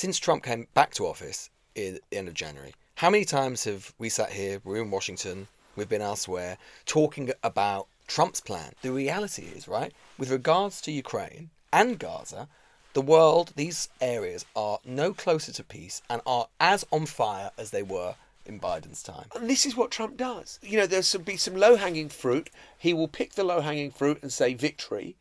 since Trump came back to office in the end of January, how many times have we sat here, we're in Washington, we've been elsewhere, talking about Trump's plan? The reality is, right, with regards to Ukraine and Gaza, the world, these areas are no closer to peace and are as on fire as they were in Biden's time. And this is what Trump does. You know, there's be some low-hanging fruit. He will pick the low-hanging fruit and say victory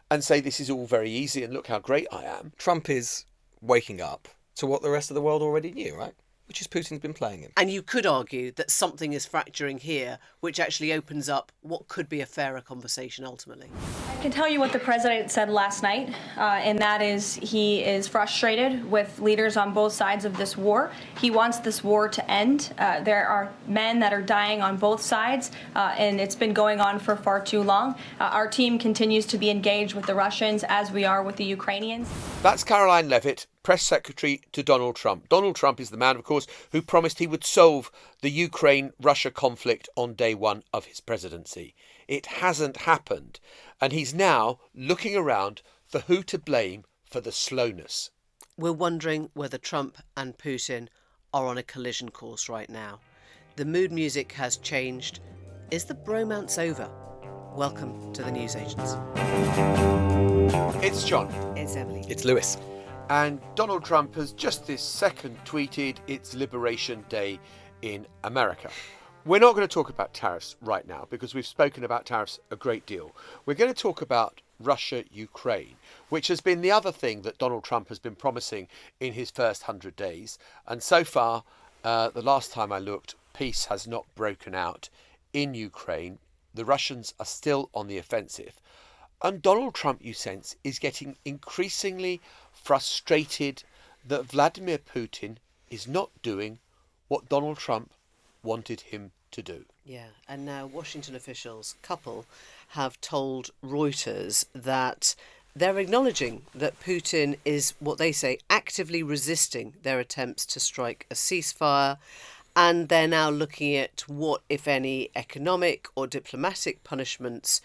and say this is all very easy and look how great I am. Trump is waking up to what the rest of the world already knew, right? Which is Putin's been playing him. And you could argue that something is fracturing here, which actually opens up what could be a fairer conversation ultimately. I can tell you what the president said last night, and that is he is frustrated with leaders on both sides of this war. He wants this war to end. There are men that are dying on both sides, and it's been going on for far too long. Our team continues to be engaged with the Russians as we are with the Ukrainians. That's Caroline Levitt, press secretary to Donald Trump. Donald Trump is the man, of course, who promised he would solve the Ukraine-Russia conflict on day one of his presidency. It hasn't happened, and he's now looking around for who to blame for the slowness. We're wondering whether Trump and Putin are on a collision course right now. The mood music has changed. Is the bromance over? Welcome to the News Agents. It's John. It's Emily. It's Lewis. And Donald Trump has just this second tweeted it's Liberation Day in America. We're not going to talk about tariffs right now because we've spoken about tariffs a great deal. We're going to talk about Russia-Ukraine, which has been the other thing that Donald Trump has been promising in his first 100 days. And so far, the last time I looked, peace has not broken out in Ukraine. The Russians are still on the offensive. And Donald Trump, you sense, is getting increasingly frustrated that Vladimir Putin is not doing what Donald Trump wanted him to do. Yeah, and now Washington officials, couple, have told Reuters that they're acknowledging that Putin is, what they say, actively resisting their attempts to strike a ceasefire. And they're now looking at what, if any, economic or diplomatic punishments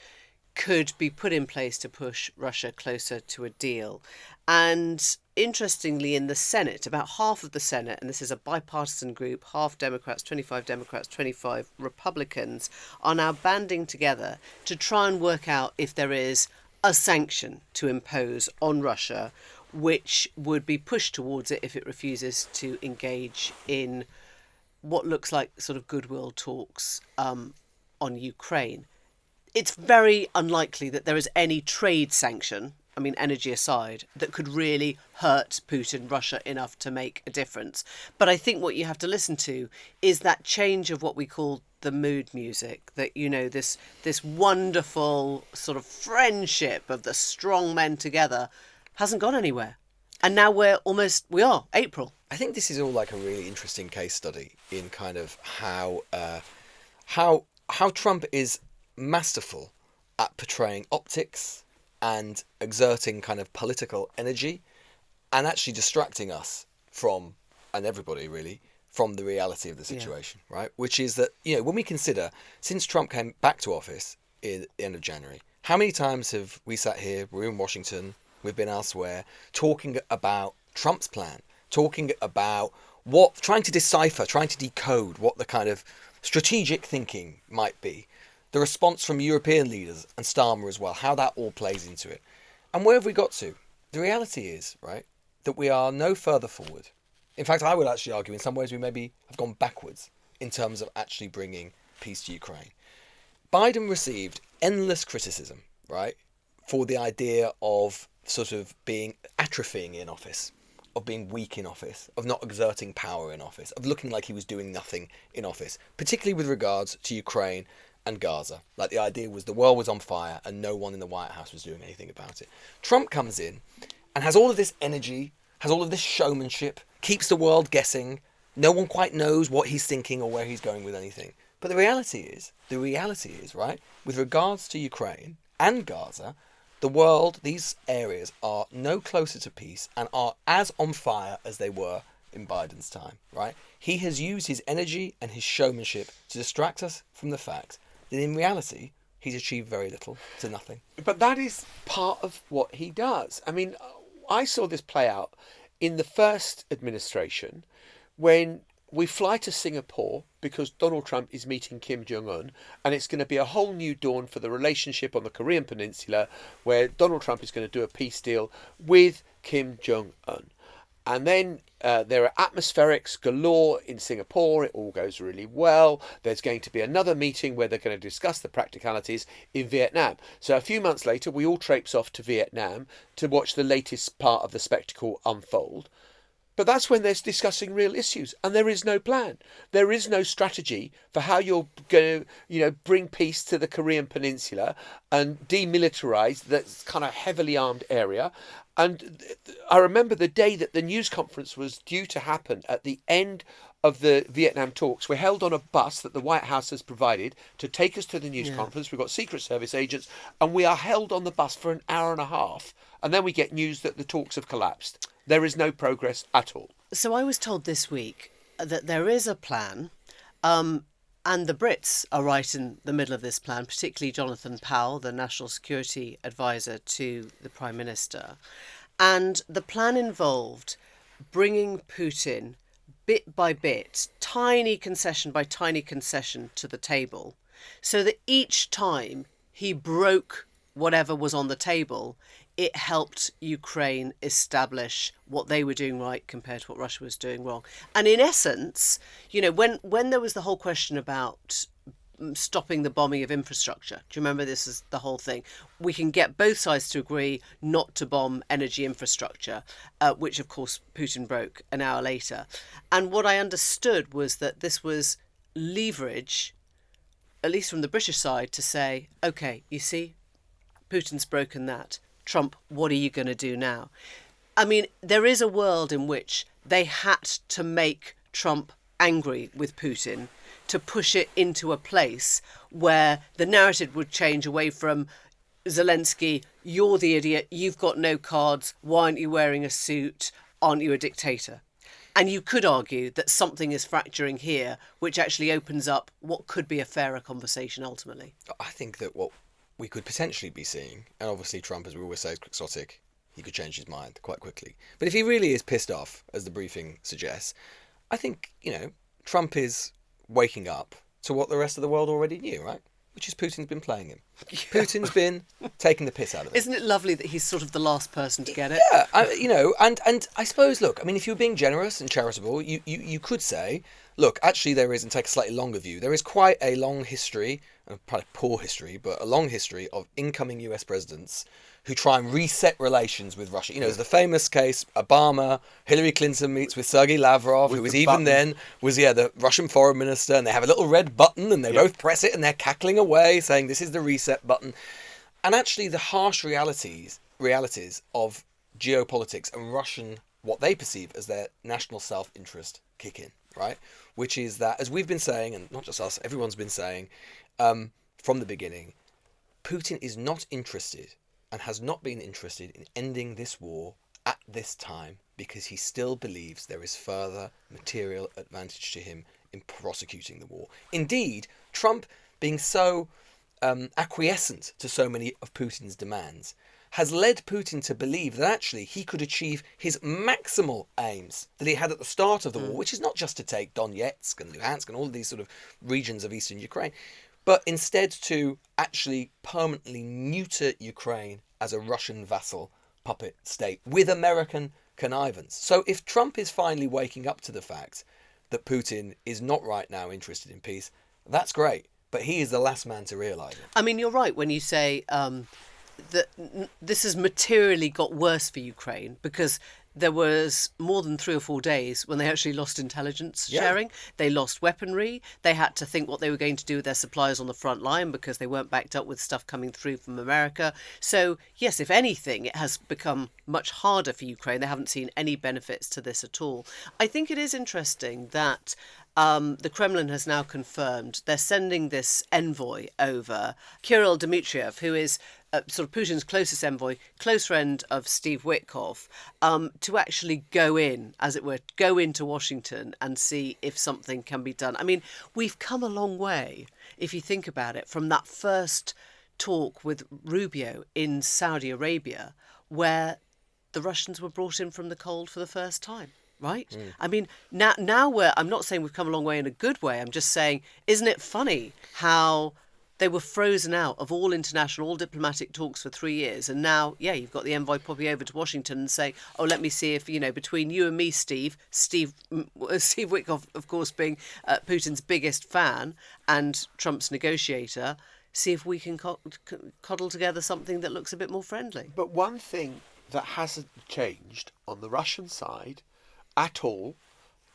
could be put in place to push Russia closer to a deal. And interestingly, in the Senate, about half of the Senate, and this is a bipartisan group, half Democrats, 25 Republicans, are now banding together to try and work out if there is a sanction to impose on Russia, which would be pushed towards it if it refuses to engage in what looks like sort of goodwill talks on Ukraine. It's very unlikely that there is any trade sanction, I mean, energy aside, that could really hurt Putin, Russia, enough to make a difference. But I think what you have to listen to is that change of what we call the mood music, that, you know, this wonderful sort of friendship of the strong men together hasn't gone anywhere. And now we are April. I think this is all like a really interesting case study in kind of how Trump is masterful at portraying optics and exerting kind of political energy and actually distracting us from, and everybody really, from the reality of the situation, right? Which is that, you know, when we consider, since Trump came back to office in the end of January, how many times have we sat here, we're in Washington, we've been elsewhere, talking about Trump's plan, talking about trying to decipher, trying to decode what the kind of strategic thinking might be. The response from European leaders and Starmer as well, how that all plays into it. And where have we got to? The reality is, right, that we are no further forward. In fact, I would actually argue in some ways we maybe have gone backwards in terms of actually bringing peace to Ukraine. Biden received endless criticism, right, for the idea of sort of being atrophying in office, of being weak in office, of not exerting power in office, of looking like he was doing nothing in office, particularly with regards to Ukraine and Gaza. Like, the idea was the world was on fire and no one in the White House was doing anything about it. Trump comes in and has all of this energy, has all of this showmanship, keeps the world guessing. No one quite knows what he's thinking or where he's going with anything. But the reality is, right, with regards to Ukraine and Gaza, the world, these areas are no closer to peace and are as on fire as they were in Biden's time, right? He has used his energy and his showmanship to distract us from the fact that in reality, he's achieved very little to nothing. But that is part of what he does. I mean, I saw this play out in the first administration, when we fly to Singapore because Donald Trump is meeting Kim Jong-un, and it's going to be a whole new dawn for the relationship on the Korean Peninsula, where Donald Trump is going to do a peace deal with Kim Jong-un. And then there are atmospherics galore in Singapore. It all goes really well. There's going to be another meeting where they're going to discuss the practicalities in Vietnam. So a few months later, we all traipse off to Vietnam to watch the latest part of the spectacle unfold. But that's when they're discussing real issues, and there is no plan. There is no strategy for how you're going to, bring peace to the Korean Peninsula and demilitarize that kind of heavily armed area. And I remember the day that the news conference was due to happen at the end of the Vietnam talks. We're held on a bus that the White House has provided to take us to the news conference. We've got Secret Service agents, and we are held on the bus for an hour and a half. And then we get news that the talks have collapsed. There is no progress at all. So I was told this week that there is a plan, and the Brits are right in the middle of this plan, particularly Jonathan Powell, the National Security Advisor to the Prime Minister. And the plan involved bringing Putin bit by bit, tiny concession by tiny concession to the table, so that each time he broke whatever was on the table, it helped Ukraine establish what they were doing right compared to what Russia was doing wrong. And in essence, when there was the whole question about stopping the bombing of infrastructure, do you remember this is the whole thing? We can get both sides to agree not to bomb energy infrastructure, which of course Putin broke an hour later. And what I understood was that this was leverage, at least from the British side, to say, OK, you see, Putin's broken that. Trump, what are you going to do now? I mean, there is a world in which they had to make Trump angry with Putin to push it into a place where the narrative would change away from Zelensky, you're the idiot, you've got no cards, why aren't you wearing a suit, aren't you a dictator? And you could argue that something is fracturing here, which actually opens up what could be a fairer conversation ultimately. I think that what we could potentially be seeing, and obviously Trump, as we always say, is quixotic, he could change his mind quite quickly. But if he really is pissed off, as the briefing suggests, I think, Trump is waking up to what the rest of the world already knew, right? Which is Putin's been playing him. Yeah. Putin's been taking the piss out of him. Isn't it lovely that he's sort of the last person to get it? Yeah, and I suppose, look, I mean, if you're being generous and charitable, you could say, look, actually there is, and take a slightly longer view, there is quite a long history, probably poor history, but a long history of incoming US presidents who try and reset relations with Russia. There's the famous case, Obama, Hillary Clinton meets with Sergei Lavrov, who was even then, the Russian foreign minister, and they have a little red button, and they both press it, and they're cackling away, saying this is the reset button. And actually the harsh realities of geopolitics and Russian, what they perceive as their national self-interest kick in, right? Which is that, as we've been saying, and not just us, everyone's been saying, from the beginning, Putin is not interested and has not been interested in ending this war at this time because he still believes there is further material advantage to him in prosecuting the war. Indeed, Trump, being so acquiescent to so many of Putin's demands, has led Putin to believe that actually he could achieve his maximal aims that he had at the start of the war, which is not just to take Donetsk and Luhansk and all of these sort of regions of eastern Ukraine, but instead to actually permanently neuter Ukraine as a Russian vassal puppet state with American connivance. So if Trump is finally waking up to the fact that Putin is not right now interested in peace, that's great. But he is the last man to realise it. I mean, you're right when you say that this has materially got worse for Ukraine because there was more than 3 or 4 days when they actually lost intelligence sharing. They lost weaponry. They had to think what they were going to do with their suppliers on the front line because they weren't backed up with stuff coming through from America. So, yes, if anything, it has become much harder for Ukraine. They haven't seen any benefits to this at all. I think it is interesting that the Kremlin has now confirmed they're sending this envoy over, Kirill Dmitriev, who is sort of Putin's closest envoy, close friend of Steve Witkoff, to actually go in, as it were, go into Washington and see if something can be done. I mean, we've come a long way, if you think about it, from that first talk with Rubio in Saudi Arabia, where the Russians were brought in from the cold for the first time, right? I mean, now I'm not saying we've come a long way in a good way. I'm just saying, isn't it funny how they were frozen out of all diplomatic talks for 3 years. And now, you've got the envoy popping over to Washington and say, oh, let me see if, between you and me, Steve Witkoff, of course, being Putin's biggest fan and Trump's negotiator, see if we can coddle together something that looks a bit more friendly. But one thing that hasn't changed on the Russian side at all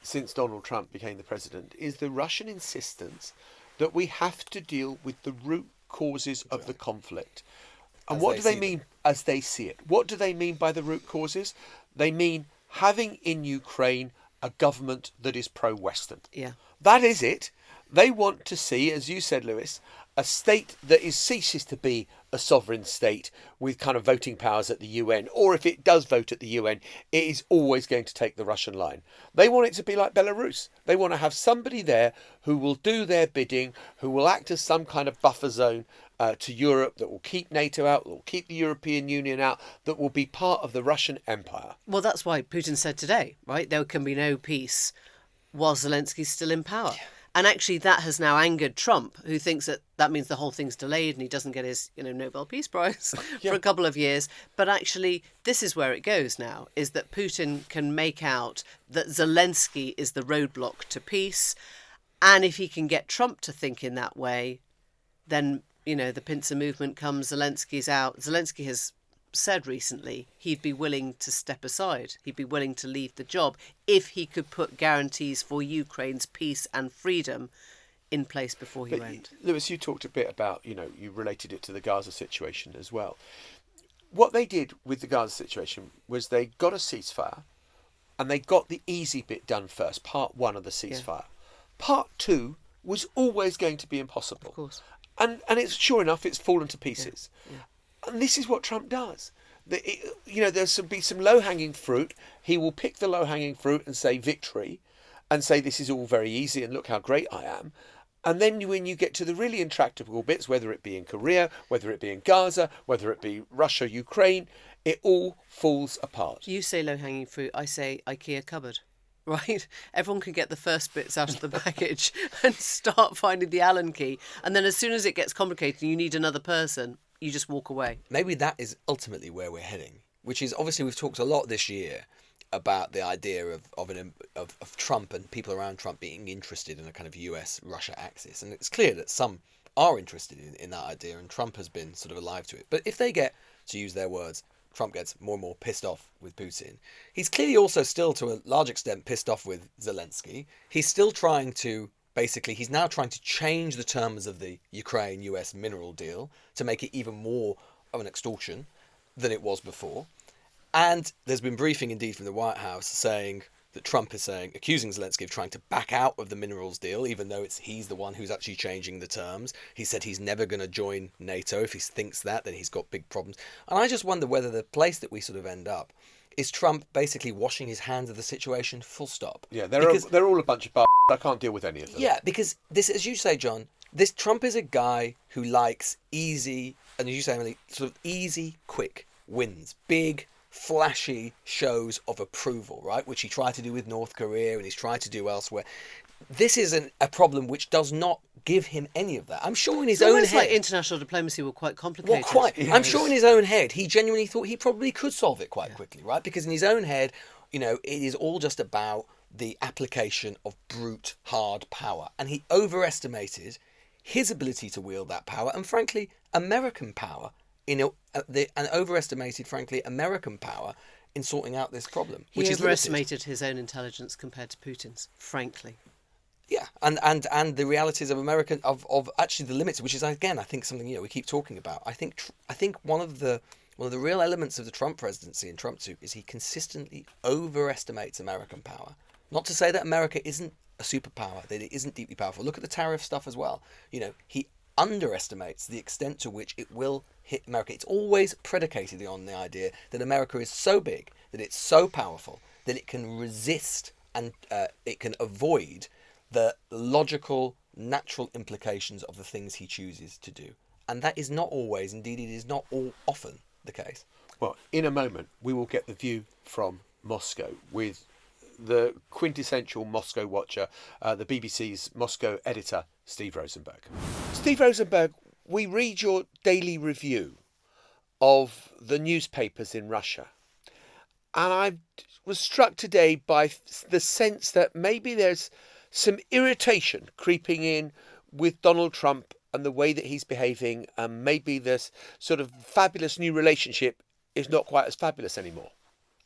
since Donald Trump became the president is the Russian insistence that we have to deal with the root causes of the conflict. And what do they mean as they see it? What do they mean by the root causes? They mean having in Ukraine a government that is pro-Western. Yeah. That is it. They want to see, as you said, Lewis, a state that ceases to be a sovereign state with kind of voting powers at the UN, or if it does vote at the UN, it is always going to take the Russian line. They want it to be like Belarus. They want to have somebody there who will do their bidding, who will act as some kind of buffer zone to Europe, that will keep NATO out, that will keep the European Union out, that will be part of the Russian Empire. Well, that's why Putin said today, right, there can be no peace while Zelensky's still in power. Yeah. And actually, that has now angered Trump, who thinks that means the whole thing's delayed and he doesn't get his, Nobel Peace Prize for a couple of years. But actually, this is where it goes now, is that Putin can make out that Zelensky is the roadblock to peace. And if he can get Trump to think in that way, then, the pincer movement comes, Zelensky's out. Zelensky has said recently he'd be willing to step aside. He'd be willing to leave the job if he could put guarantees for Ukraine's peace and freedom in place before he went. Lewis, you talked a bit about, you related it to the Gaza situation as well. What they did with the Gaza situation was they got a ceasefire and they got the easy bit done first, part one of the ceasefire. Yeah. Part two was always going to be impossible. Of course. And it's sure enough, it's fallen to pieces. Yeah. And this is what Trump does. There's be some low-hanging fruit. He will pick the low-hanging fruit and say victory and say this is all very easy and look how great I am. And then when you get to the really intractable bits, whether it be in Korea, whether it be in Gaza, whether it be Russia, Ukraine, it all falls apart. You say low-hanging fruit, I say IKEA cupboard. Right? Everyone can get the first bits out of the package and start finding the Allen key. And then as soon as it gets complicated and you need another person, you just walk away. Maybe that is ultimately where we're heading, which is obviously we've talked a lot this year about the idea of Trump and people around Trump being interested in a kind of US-Russia axis. And it's clear that some are interested in that idea, and Trump has been sort of alive to it. But if they get, to use their words, Trump gets more and more pissed off with Putin, he's clearly also still to a large extent pissed off with Zelensky. He's still trying to he's now trying to change the terms of the Ukraine-US mineral deal to make it even more of an extortion than it was before. And there's been briefing indeed from the White House saying that Trump is accusing Zelensky of trying to back out of the minerals deal, even though he's the one who's actually changing the terms. He said he's never going to join NATO. If he thinks that, then he's got big problems. And I just wonder whether the place that we sort of end up is Trump basically washing his hands of the situation, full stop. Yeah, they're all a bunch of I can't deal with any of them. Yeah, because this, as you say, John, this Trump is a guy who likes easy, and as you say, Emily, sort of easy, quick wins. Big, flashy shows of approval, right? Which he tried to do with North Korea and he's tried to do elsewhere. This is a problem which does not give him any of that. I'm sure in his own head... like international diplomacy were quite complicated. Well, quite. Yes. I'm sure in his own head, he genuinely thought he probably could solve it quite quickly, right? Because in his own head, it is all just about the application of brute, hard power. And he overestimated his ability to wield that power and, frankly, American power, and overestimated, frankly, American power in sorting out this problem. He overestimated his own intelligence compared to Putin's, frankly. Yeah, and the realities of American of actually the limits, which is again I think something we keep talking about. I think one of the real elements of the Trump presidency and Trump too is he consistently overestimates American power. Not to say that America isn't a superpower, that it isn't deeply powerful. Look at the tariff stuff as well. He underestimates the extent to which it will hit America. It's always predicated on the idea that America is so big, that it's so powerful, that it can resist and it can avoid the logical, natural implications of the things he chooses to do. And that is not always, indeed it is not all often the case. Well, in a moment, we will get the view from Moscow with the quintessential Moscow watcher, the BBC's Moscow editor, Steve Rosenberg. Steve Rosenberg, we read your daily review of the newspapers in Russia. And I was struck today by the sense that maybe there's some irritation creeping in with Donald Trump and the way that he's behaving. And maybe this sort of fabulous new relationship is not quite as fabulous anymore.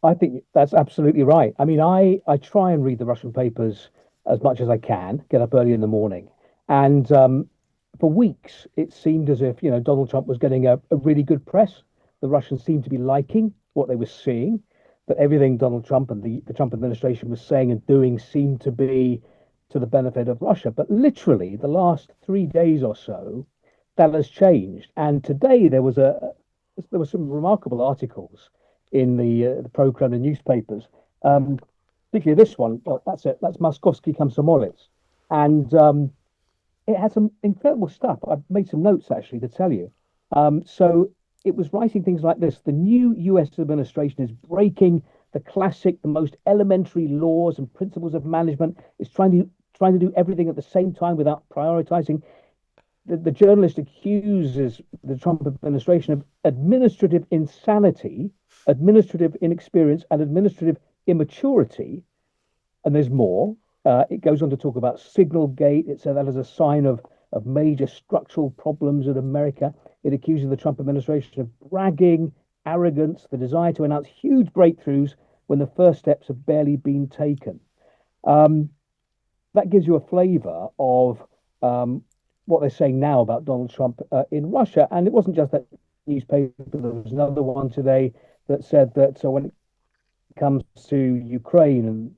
I think that's absolutely right. I mean, I try and read the Russian papers as much as I can, get up early in the morning. And for weeks, it seemed as if, Donald Trump was getting a really good press. The Russians seemed to be liking what they were seeing, that everything Donald Trump and the Trump administration was saying and doing seemed to be to the benefit of Russia. But literally, the last 3 days or so, that has changed. And today there were some remarkable articles in the pro-Kremlin newspapers, particularly this one. Well, that's it. That's Moskovsky Komsomolets, and it had some incredible stuff. I've made some notes actually to tell you. So it was writing things like this: the new U.S. administration is breaking the most elementary laws and principles of management. It's trying to do everything at the same time without prioritizing. The journalist accuses the Trump administration of administrative insanity, administrative inexperience, and administrative immaturity. And there's more. It goes on to talk about Signalgate. It said that as a sign of major structural problems in America. It accuses the Trump administration of bragging, arrogance, the desire to announce huge breakthroughs when the first steps have barely been taken. That gives you a flavor of what they're saying now about Donald Trump in Russia. And it wasn't just that newspaper. There was another one today that said that when it comes to Ukraine and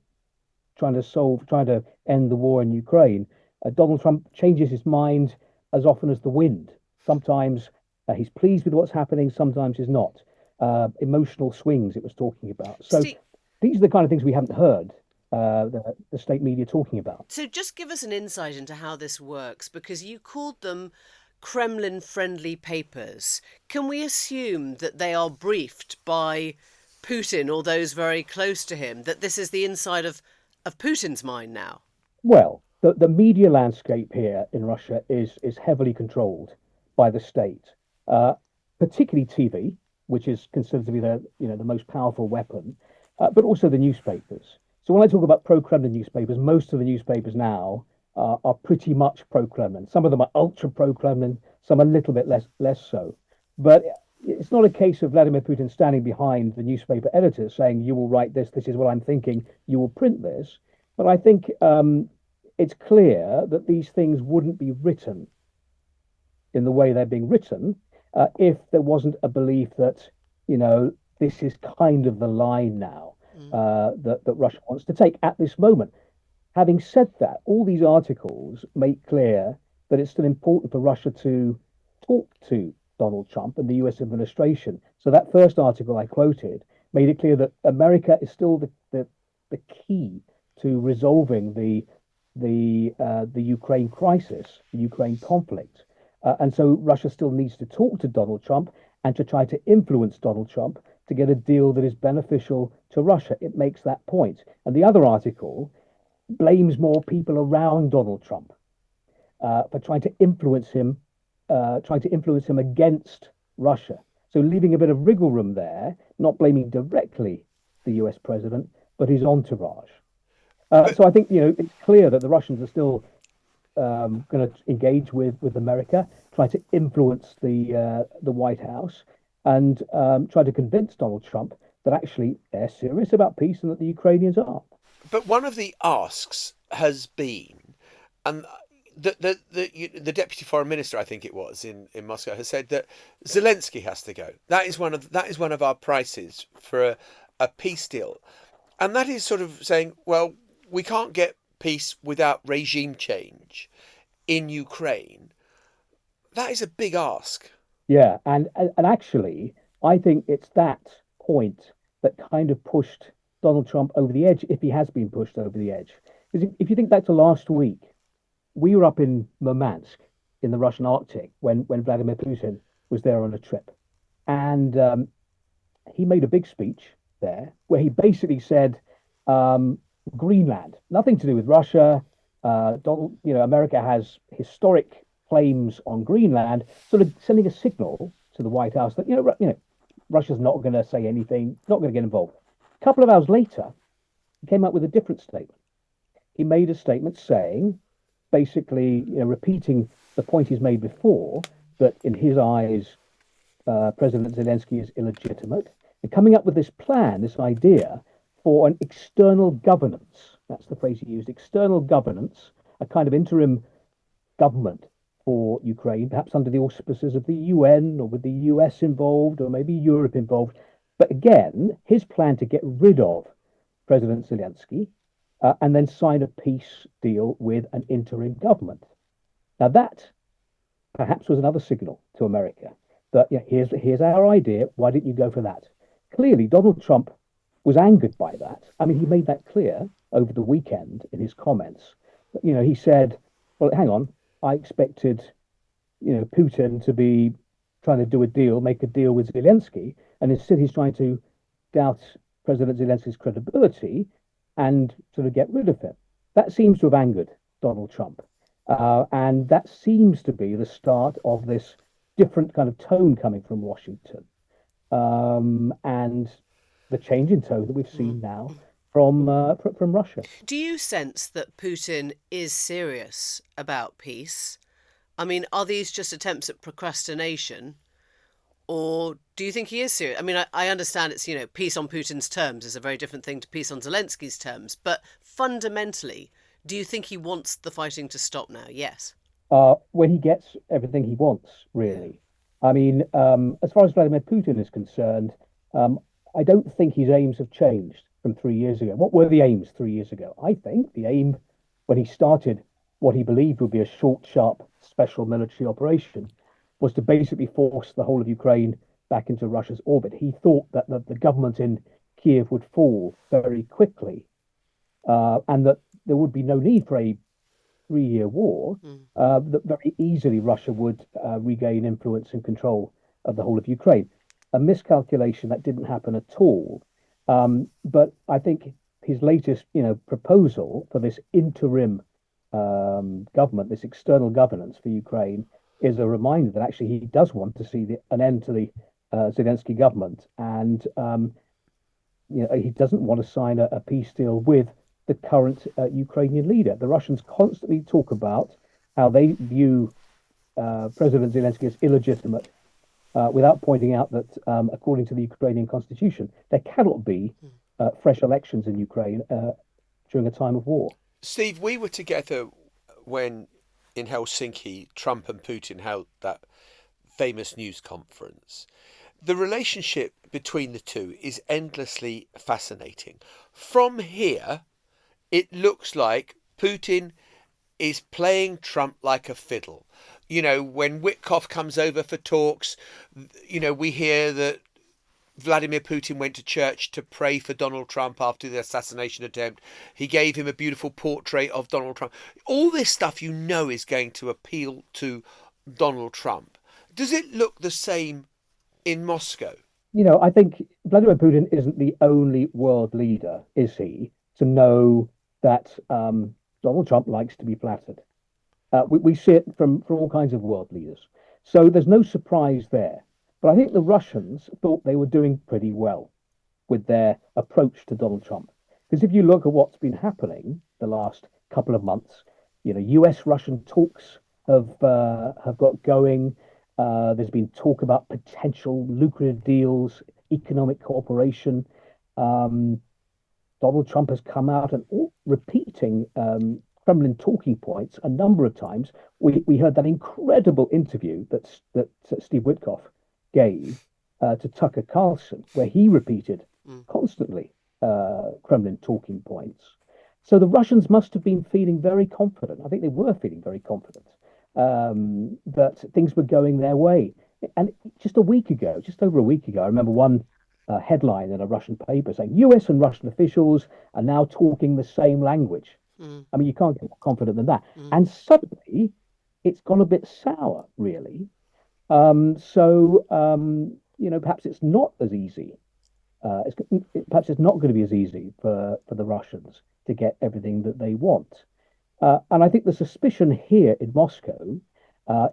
trying to end the war in Ukraine, Donald Trump changes his mind as often as the wind. Sometimes he's pleased with what's happening, sometimes he's not. Emotional swings it was talking about. So these are the kind of things we haven't heard the state media talking about. So just give us an insight into how this works, because you called them Kremlin-friendly papers. Can we assume that they are briefed by Putin or those very close to him, that this is the inside of Putin's mind now? Well, the media landscape here in Russia is heavily controlled by the state, particularly TV, which is considered to be the most powerful weapon, but also the newspapers. So when I talk about pro-Kremlin newspapers, most of the newspapers now are pretty much pro-Kremlin. Some of them are ultra pro-Kremlin, some a little bit less so. But it's not a case of Vladimir Putin standing behind the newspaper editors saying, you will write this is what I'm thinking, you will print this. But I think it's clear that these things wouldn't be written in the way they're being written if there wasn't a belief that, this is kind of the line now that Russia wants to take at this moment. Having said that, all these articles make clear that it's still important for Russia to talk to Donald Trump and the US administration. So that first article I quoted made it clear that America is still the key to resolving the Ukraine crisis, the Ukraine conflict. And so Russia still needs to talk to Donald Trump and to try to influence Donald Trump to get a deal that is beneficial to Russia. It makes that point. And the other article blames more people around Donald Trump for trying to influence him against Russia. So leaving a bit of wriggle room there, not blaming directly the US president, but his entourage. So I think it's clear that the Russians are still going to engage with America, try to influence the White House, and try to convince Donald Trump that actually they're serious about peace and that the Ukrainians are. But one of the asks has been, and the deputy foreign minister, I think it was in Moscow, has said that Zelensky has to go. That is one of our prices for a peace deal, and that is sort of saying, well, we can't get peace without regime change in Ukraine. That is a big ask. Yeah, and actually, I think it's that point that kind of pushed Donald Trump over the edge, if he has been pushed over the edge. Because if you think back to last week, we were up in Murmansk in the Russian Arctic when Vladimir Putin was there on a trip. And he made a big speech there where he basically said, Greenland, nothing to do with Russia. America has historic claims on Greenland, sort of sending a signal to the White House that Russia's not going to say anything, not going to get involved. A couple of hours later, he came up with a different statement. He made a statement saying, basically, repeating the point he's made before, that in his eyes, President Zelensky is illegitimate, and coming up with this plan, this idea for an external governance. That's the phrase he used, external governance, a kind of interim government for Ukraine, perhaps under the auspices of the UN or with the US involved or maybe Europe involved. But again, his plan to get rid of President Zelensky and then sign a peace deal with an interim government. Now that perhaps was another signal to America that here's our idea. Why didn't you go for that? Clearly, Donald Trump was angered by that. I mean, he made that clear over the weekend in his comments. He said, "Well, hang on, I expected, Putin to be trying to do a deal, make a deal with Zelensky, and instead he's trying to doubt President Zelensky's credibility and sort of get rid of him." That seems to have angered Donald Trump. And that seems to be the start of this different kind of tone coming from Washington. And the change in tone that we've seen now from Russia. Do you sense that Putin is serious about peace? I mean, are these just attempts at procrastination? Or do you think he is serious? I mean, I understand it's, peace on Putin's terms is a very different thing to peace on Zelensky's terms. But fundamentally, do you think he wants the fighting to stop now? Yes. When he gets everything he wants, really. I mean, as far as Vladimir Putin is concerned, I don't think his aims have changed from 3 years ago. What were the aims 3 years ago? I think the aim when he started what he believed would be a short, sharp, special military operation was to basically force the whole of Ukraine back into Russia's orbit. He thought that the government in Kiev would fall very quickly and that there would be no need for a 3-year war, that very easily Russia would regain influence and control of the whole of Ukraine. A miscalculation that didn't happen at all. But I think his latest, proposal for this interim government, this external governance for Ukraine, is a reminder that actually he does want to see an end to the Zelensky government, and he doesn't want to sign a peace deal with the current Ukrainian leader. The Russians constantly talk about how they view President Zelensky as illegitimate, without pointing out that, according to the Ukrainian constitution, there cannot be fresh elections in Ukraine during a time of war. Steve, we were together when in Helsinki, Trump and Putin held that famous news conference. The relationship between the two is endlessly fascinating. From here, it looks like Putin is playing Trump like a fiddle. When Witkoff comes over for talks, we hear that Vladimir Putin went to church to pray for Donald Trump after the assassination attempt. He gave him a beautiful portrait of Donald Trump. All this stuff is going to appeal to Donald Trump. Does it look the same in Moscow? I think Vladimir Putin isn't the only world leader, is he, to know that Donald Trump likes to be flattered. We see it from all kinds of world leaders. So there's no surprise there. But I think the Russians thought they were doing pretty well with their approach to Donald Trump. Because if you look at what's been happening the last couple of months, US-Russian talks have got going. There's been talk about potential lucrative deals, economic cooperation. Donald Trump has come out and repeating Kremlin talking points a number of times. We heard that incredible interview that Steve Witkoff gave to Tucker Carlson, where he repeated constantly Kremlin talking points. So the Russians must have been feeling very confident. I think they were feeling very confident that things were going their way. And just over a week ago, I remember one headline in a Russian paper saying US and Russian officials are now talking the same language. I mean, you can't get more confident than that. And suddenly, it's gone a bit sour, really. Perhaps it's not as easy Perhaps it's not going to be as easy for the Russians to get everything that they want. And I think the suspicion here in Moscow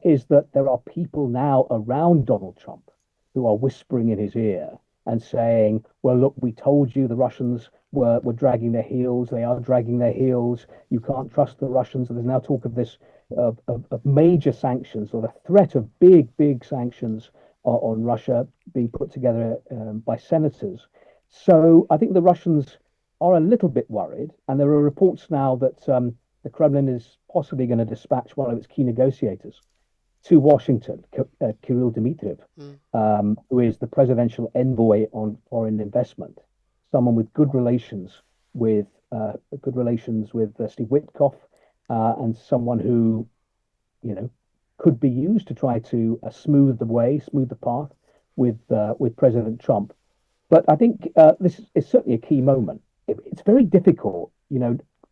is that there are people now around Donald Trump who are whispering in his ear and saying, well, look, we told you the Russians were dragging their heels. They are dragging their heels. You can't trust the Russians. There's now talk of this of major sanctions or the threat of big sanctions on Russia being put together by senators. So I think the Russians are a little bit worried. And there are reports now that the Kremlin is possibly going to dispatch one of its key negotiators to Washington, Kirill Dmitriev, who is the presidential envoy on foreign investment, someone with good relations with Steve Witkoff, and someone who, could be used to try to smooth the path with President Trump. But I think this is certainly a key moment. It's very difficult,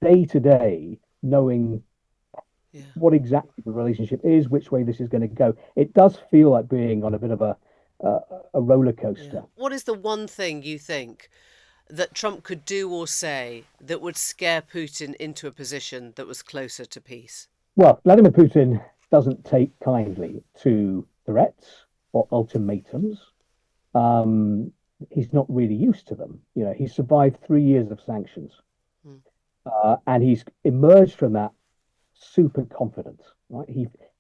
day to day, knowing what exactly the relationship is, which way this is going to go. It does feel like being on a bit of a roller coaster. Yeah. What is the one thing you think that Trump could do or say that would scare Putin into a position that was closer to peace? Well, Vladimir Putin doesn't take kindly to threats or ultimatums. He's not really used to them. He survived 3 years of sanctions, and he's emerged from that super confident. Right?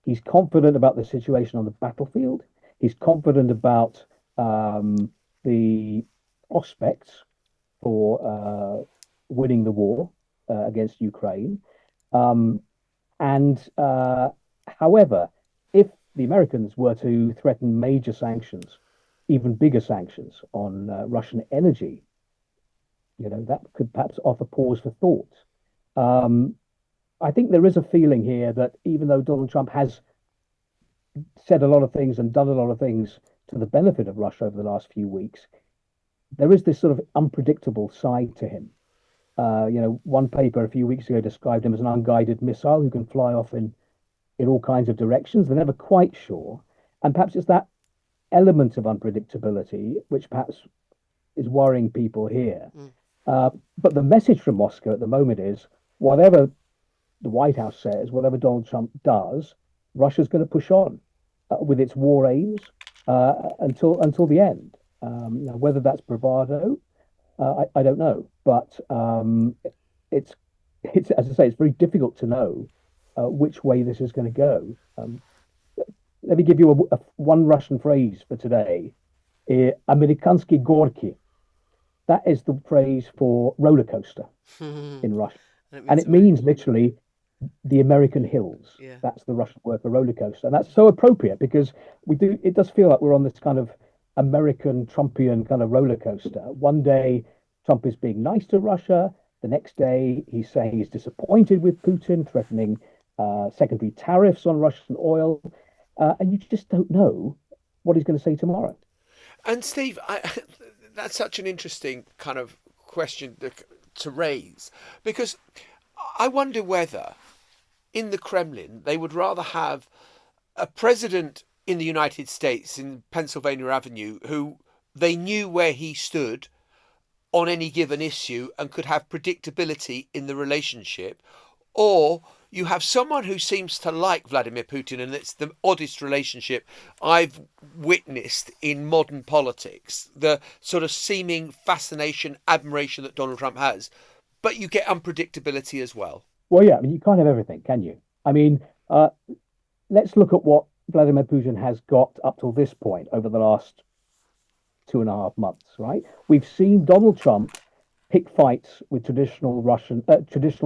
He's confident about the situation on the battlefield. He's confident about the prospects for winning the war against Ukraine. However, if the Americans were to threaten major sanctions, even bigger sanctions on Russian energy, that could perhaps offer pause for thought. I think there is a feeling here that even though Donald Trump has said a lot of things and done a lot of things to the benefit of Russia over the last few weeks, there is this sort of unpredictable side to him. One paper a few weeks ago described him as an unguided missile who can fly off in all kinds of directions. They're never quite sure. And perhaps it's that element of unpredictability which perhaps is worrying people here. But the message from Moscow at the moment is whatever the White House says, whatever Donald Trump does, Russia's going to push on with its war aims until the end. Whether that's bravado, I don't know. But it's as I say, it's very difficult to know which way this is going to go. Let me give you one Russian phrase for today: "Amerikansky gorki." That is the phrase for roller coaster in Russian, and it means literally the American hills. Yeah. That's the Russian word for roller coaster, and that's so appropriate because it does feel like we're on this kind of American Trumpian kind of roller coaster. One day Trump is being nice to Russia. The next day he's saying he's disappointed with Putin, threatening secondary tariffs on Russian oil. And you just don't know what he's going to say tomorrow. And Steve, that's such an interesting kind of question to raise, because I wonder whether in the Kremlin they would rather have a president in the United States in Pennsylvania Avenue who they knew where he stood on any given issue and could have predictability in the relationship, or you have someone who seems to like Vladimir Putin, and it's the oddest relationship I've witnessed in modern politics, the sort of seeming fascination, admiration that Donald Trump has, but you get unpredictability as well. Well, yeah, I mean, you can't have everything, can you? I mean, let's look at what Vladimir Putin has got up till this point over the last 2.5 months, right? We've seen Donald Trump pick fights with traditional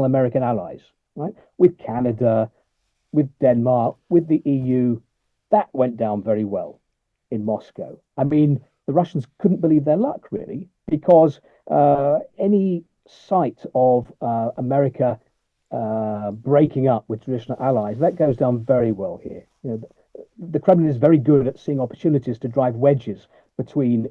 American allies, right? With Canada, with Denmark, with the EU. That went down very well in Moscow. I mean, the Russians couldn't believe their luck, really, because any sight of America breaking up with traditional allies, that goes down very well here. The Kremlin is very good at seeing opportunities to drive wedges between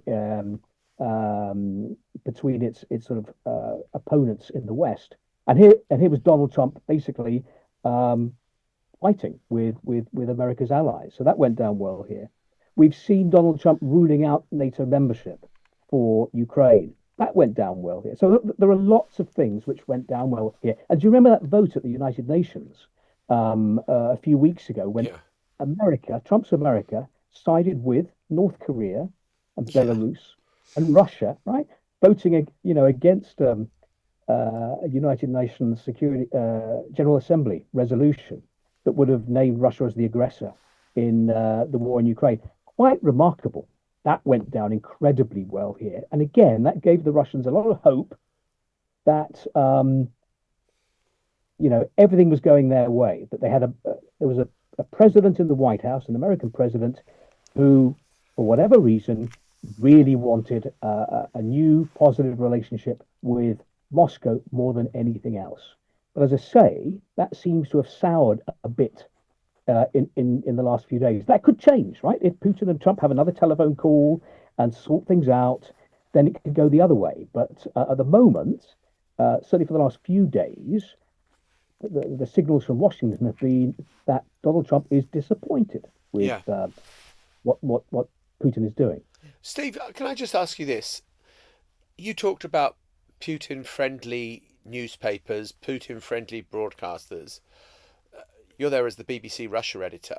its sort of opponents in the West. And here was Donald Trump basically fighting with America's allies. So that went down well here. We've seen Donald Trump ruling out NATO membership for Ukraine. That went down well here. So there are lots of things which went down well here. And do you remember that vote at the United Nations a few weeks ago when Yeah. Trump's America, sided with North Korea and Yeah. Belarus and Russia, right? Voting, against a United Nations Security General Assembly resolution that would have named Russia as the aggressor in the war in Ukraine. Quite remarkable. That went down incredibly well here. And again, that gave the Russians a lot of hope that, everything was going their way, that they had there was a president in the White House, an American president, who, for whatever reason, really wanted a new positive relationship with Moscow more than anything else. But as I say, that seems to have soured a bit in the last few days. That could change, right? If Putin and Trump have another telephone call and sort things out, then it could go the other way. But at the moment, certainly for the last few days, the signals from Washington have been that Donald Trump is disappointed with what Putin is doing. Steve, can I just ask you this? You talked about Putin-friendly newspapers, Putin-friendly broadcasters. You're there as the BBC Russia editor.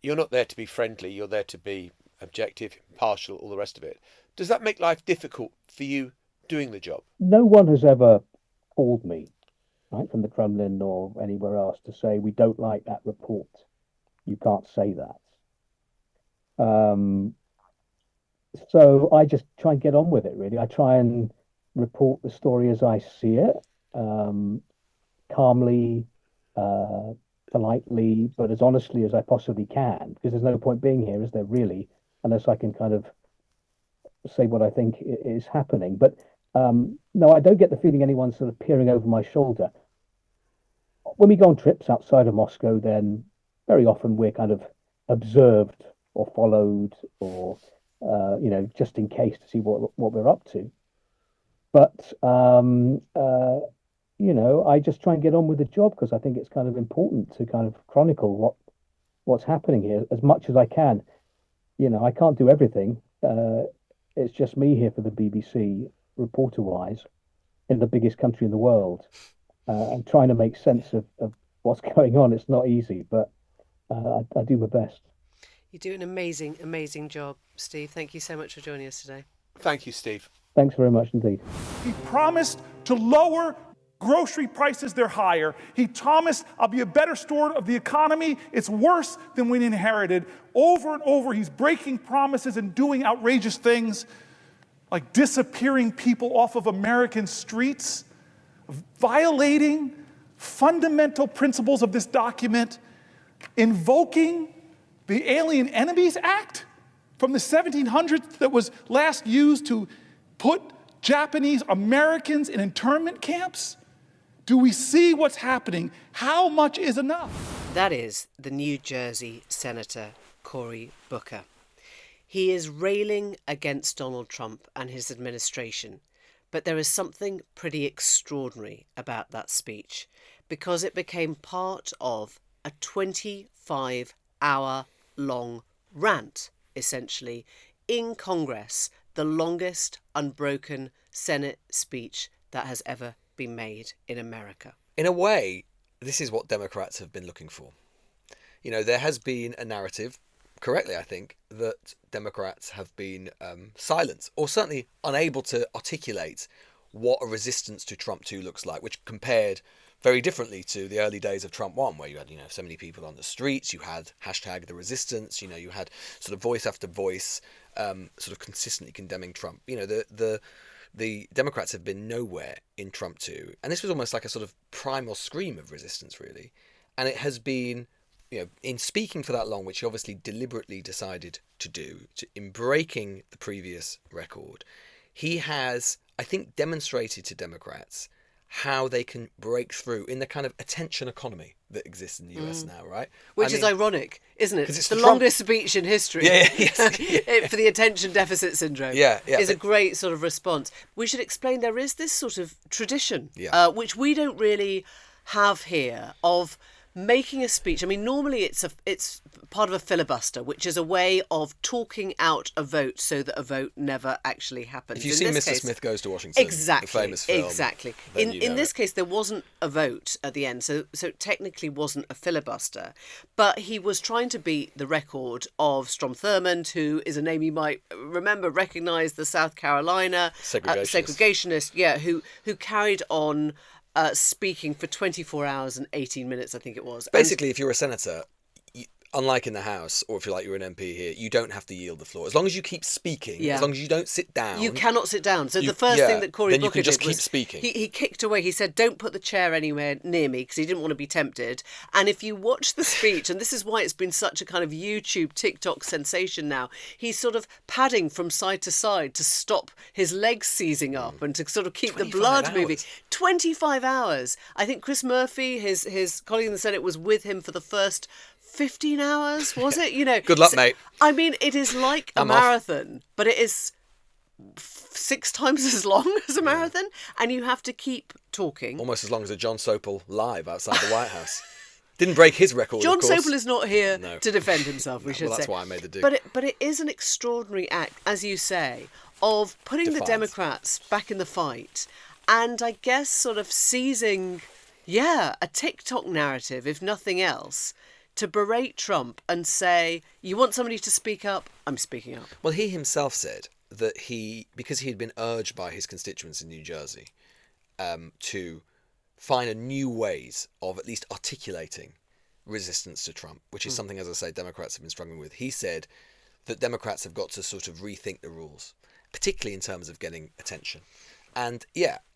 You're not there to be friendly. You're there to be objective, impartial, all the rest of it. Does that make life difficult for you doing the job? No one has ever called me, right, from the Kremlin or anywhere else to say, we don't like that report. You can't say that. So I just try and get on with it, really. I try and report the story as I see it, calmly, politely, but as honestly as I possibly can, because there's no point being here, is there really, unless I can kind of say what I think is happening. But no, I don't get the feeling anyone's sort of peering over my shoulder. When we go on trips outside of Moscow, then very often we're kind of observed or followed or, just in case to see what we're up to. But, I just try and get on with the job because I think it's kind of important to kind of chronicle what's happening here as much as I can. I can't do everything. It's just me here for the BBC, reporter-wise, in the biggest country in the world. And trying to make sense of what's going on. It's not easy, but I do my best. You do an amazing, amazing job, Steve. Thank you so much for joining us today. Thank you, Steve. Thanks very much indeed. He promised to lower grocery prices, they're higher. He promised, I'll be a better steward of the economy. It's worse than we inherited. Over and over, he's breaking promises and doing outrageous things like disappearing people off of American streets, violating fundamental principles of this document, invoking the Alien Enemies Act from the 1700s that was last used to put Japanese Americans in internment camps. Do we see what's happening? How much is enough? That is the New Jersey Senator Cory Booker. He is railing against Donald Trump and his administration, but there is something pretty extraordinary about that speech because it became part of a 25-hour-long rant, essentially, in Congress, the longest unbroken Senate speech that has ever been made in America. In a way, this is what Democrats have been looking for. There has been a narrative, correctly I think, that Democrats have been silent or certainly unable to articulate what a resistance to Trump 2 looks like, which compared very differently to the early days of Trump 1, where you had, so many people on the streets, you had hashtag the resistance, you had sort of voice after voice sort of consistently condemning Trump. The Democrats have been nowhere in Trump 2. And this was almost like a sort of primal scream of resistance, really. And it has been, in speaking for that long, which he obviously deliberately decided to do, in breaking the previous record, he has, I think, demonstrated to Democrats how they can break through in the kind of attention economy that exists in the US now, right? Which is ironic, isn't it? 'Cause it's the Trump. longest speech in history for the attention deficit syndrome. Is a great sort of response. We should explain there is this sort of tradition, which we don't really have here, of making a speech. I mean, normally it's part of a filibuster, which is a way of talking out a vote so that a vote never actually happens. If you've seen Mr. Smith Goes to Washington, exactly, the famous film, exactly. then In this case, there wasn't a vote at the end, so it technically wasn't a filibuster. But he was trying to beat the record of Strom Thurmond, who is a name you might recognise, the South Carolina segregationist, who carried on speaking for 24 hours and 18 minutes, I think it was. Basically, if you're a senator, unlike in the House, or if you're an MP here, you don't have to yield the floor. As long as you keep speaking, as long as you don't sit down. You cannot sit down. So the first thing that Cory Booker did was keep speaking. He kicked away. He said, don't put the chair anywhere near me, because he didn't want to be tempted. And if you watch the speech, and this is why it's been such a kind of YouTube, TikTok sensation now, he's sort of padding from side to side to stop his legs seizing up and to sort of keep the blood moving. 25 hours. I think Chris Murphy, his colleague in the Senate, was with him for the first 15 hours, was it? Good luck, mate. I mean, it is like a marathon, but it is 6 times as long as a marathon, and you have to keep talking. Almost as long as a John Sopel live outside the White House. Didn't break his record, John of course. Sopel is not here to defend himself, we should say. That's why I made the do. But it is an extraordinary act, as you say, of putting the Democrats back in the fight, and I guess sort of seizing, a TikTok narrative, if nothing else, to berate Trump and say, you want somebody to speak up? I'm speaking up. Well, he himself said that because he had been urged by his constituents in New Jersey to find new ways of at least articulating resistance to Trump, which is something, as I say, Democrats have been struggling with. He said that Democrats have got to sort of rethink the rules, particularly in terms of getting attention. And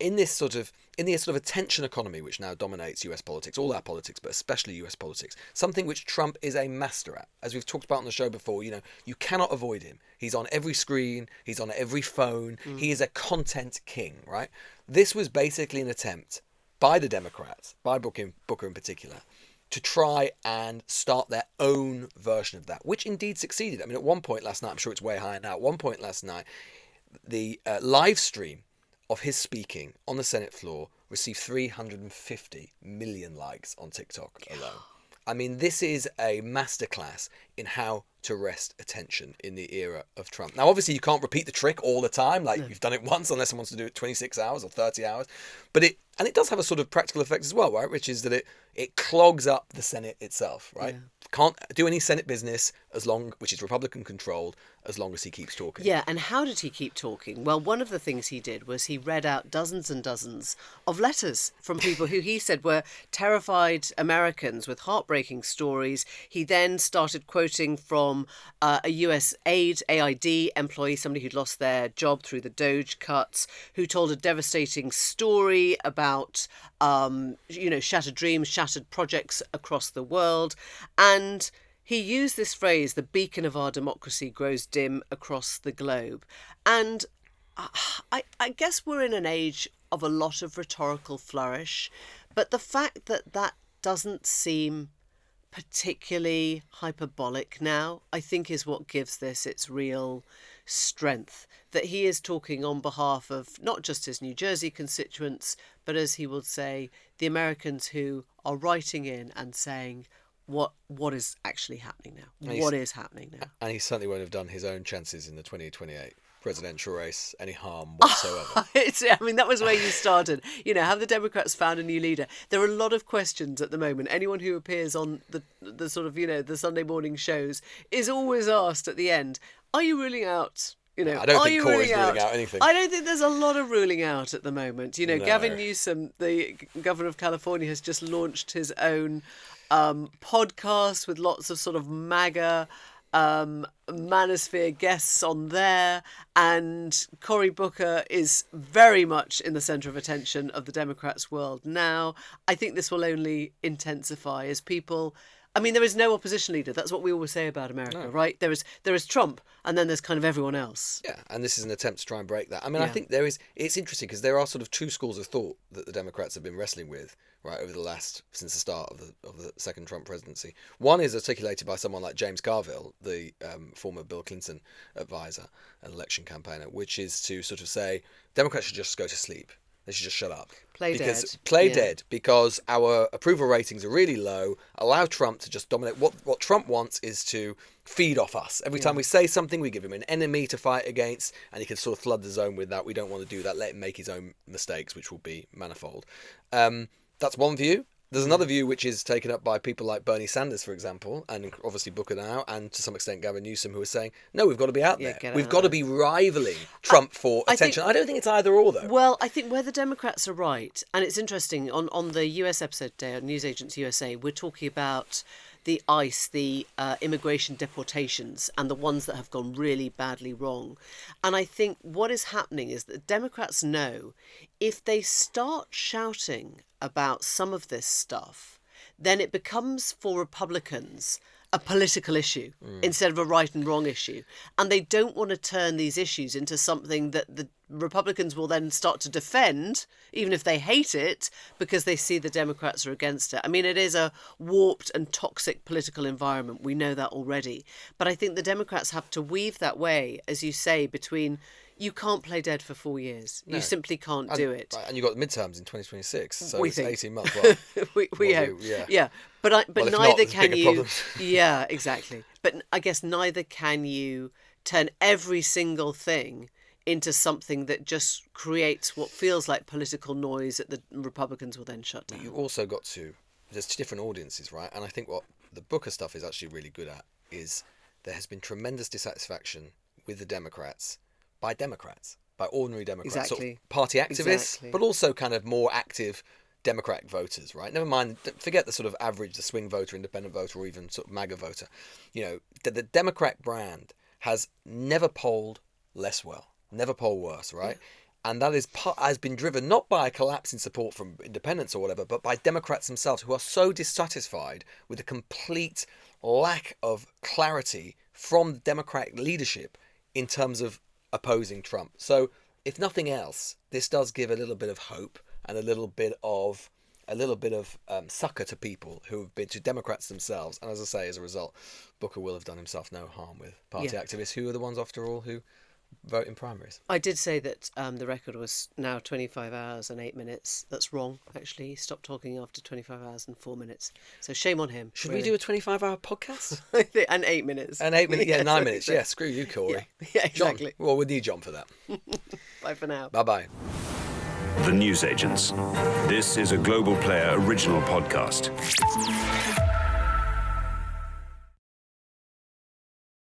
in this sort of attention economy which now dominates US politics, all our politics, but especially US politics, something which Trump is a master at. As we've talked about on the show before, you cannot avoid him. He's on every screen, he's on every phone, he is a content king, right? This was basically an attempt by the Democrats, by Booker in particular, to try and start their own version of that, which indeed succeeded. I mean, at one point last night, I'm sure it's way higher now, at one point last night, the live stream of his speaking on the Senate floor received 350 million likes on TikTok alone. I mean, this is a masterclass in how to wrest attention in the era of Trump. Now, obviously, you can't repeat the trick all the time. You've done it once, unless someone wants to do it 26 hours or 30 hours. But it does have a sort of practical effect as well, right? Which is that it clogs up the Senate itself, right? Can't do any Senate business which is Republican controlled, as long as he keeps talking. Yeah, and how did he keep talking? Well, one of the things he did was he read out dozens and dozens of letters from people who he said were terrified Americans with heartbreaking stories. He then started quoting from a US AID employee, somebody who'd lost their job through the Doge cuts, who told a devastating story about shattered dreams, shattered projects across the world. And he used this phrase, the beacon of our democracy grows dim across the globe. And I guess we're in an age of a lot of rhetorical flourish, but the fact that doesn't seem particularly hyperbolic now, I think is what gives this its real strength. That he is talking on behalf of not just his New Jersey constituents, but as he would say, the Americans who are writing in and saying, what is actually happening now? What is happening now? And he certainly won't have done his own chances in the 2028 presidential race any harm whatsoever. That was where you started. Have the Democrats found a new leader? There are a lot of questions at the moment. Anyone who appears on the sort of, the Sunday morning shows is always asked at the end, are you ruling out... I don't think Corey's ruling out anything. I don't think there's a lot of ruling out at the moment. No. Gavin Newsom, the governor of California, has just launched his own podcast with lots of sort of MAGA manosphere guests on there, and Cory Booker is very much in the centre of attention of the Democrats' world now. I think this will only intensify as people... there is no opposition leader. That's what we always say about America, right? There is Trump, and then there's kind of everyone else. Yeah, and this is an attempt to try and break that. I think it's interesting because there are sort of two schools of thought that the Democrats have been wrestling with, right, since the start of the second Trump presidency. One is articulated by someone like James Carville, the former Bill Clinton advisor and election campaigner, which is to sort of say Democrats should just go to sleep. they should just shut up. Play Play dead, because our approval ratings are really low. Allow Trump to just dominate. What Trump wants is to feed off us. Every time we say something, we give him an enemy to fight against, and he can sort of flood the zone with that. We don't want to do that. Let him make his own mistakes, which will be manifold. That's one view. There's another view which is taken up by people like Bernie Sanders, for example, and obviously Booker now, and to some extent Gavin Newsom, who are saying, no, we've got to be out there. We've got to be rivaling Trump for attention. I don't think it's either or, though. Well, I think where the Democrats are right, and it's interesting, on the US episode today, on News Agents USA, we're talking about the ICE, the immigration deportations, and the ones that have gone really badly wrong. And I think what is happening is that Democrats know if they start shouting about some of this stuff, then it becomes for Republicans a political issue instead of a right and wrong issue. And they don't want to turn these issues into something that the Republicans will then start to defend, even if they hate it, because they see the Democrats are against it. I mean, it is a warped and toxic political environment. We know that already. But I think the Democrats have to weave that way, as you say, between you can't play dead for 4 years. No. You simply can't do it. Right, and you've got the midterms in 2026, so we it's think. 18 months. Well, we hope. Yeah. But neither can you. Yeah, exactly. But I guess neither can you turn every single thing into something that just creates what feels like political noise that the Republicans will then shut down. You also got to. There's two different audiences, right? And I think what the Booker stuff is actually really good at is there has been tremendous dissatisfaction with the Democrats. By ordinary Democrats, exactly. Sort of party activists, but also kind of more active Democratic voters, right? Never mind, forget the sort of average, the swing voter, independent voter, or even sort of MAGA voter. You know, the Democrat brand has never polled less well, never polled worse, right? Yeah. And that has been driven not by a collapse in support from independents or whatever, but by Democrats themselves who are so dissatisfied with the complete lack of clarity from the Democratic leadership in terms of opposing Trump. So, if nothing else, this does give a little bit of hope and a little bit of succor to people who have been to Democrats themselves. And as I say, as a result, Booker will have done himself no harm with party activists, who are the ones, after all, who vote in primaries. I did say that the record was now 25 hours and 8 minutes. That's wrong, actually. He stopped talking after 25 hours and 4 minutes. So shame on him. Should we do a 25-hour podcast? And 8 minutes. And 8 minutes, 9 minutes. Yeah, screw you, Corey. Yeah, exactly. John. Well, we'll need John for that. Bye for now. Bye-bye. The News Agents. This is a Global Player original podcast.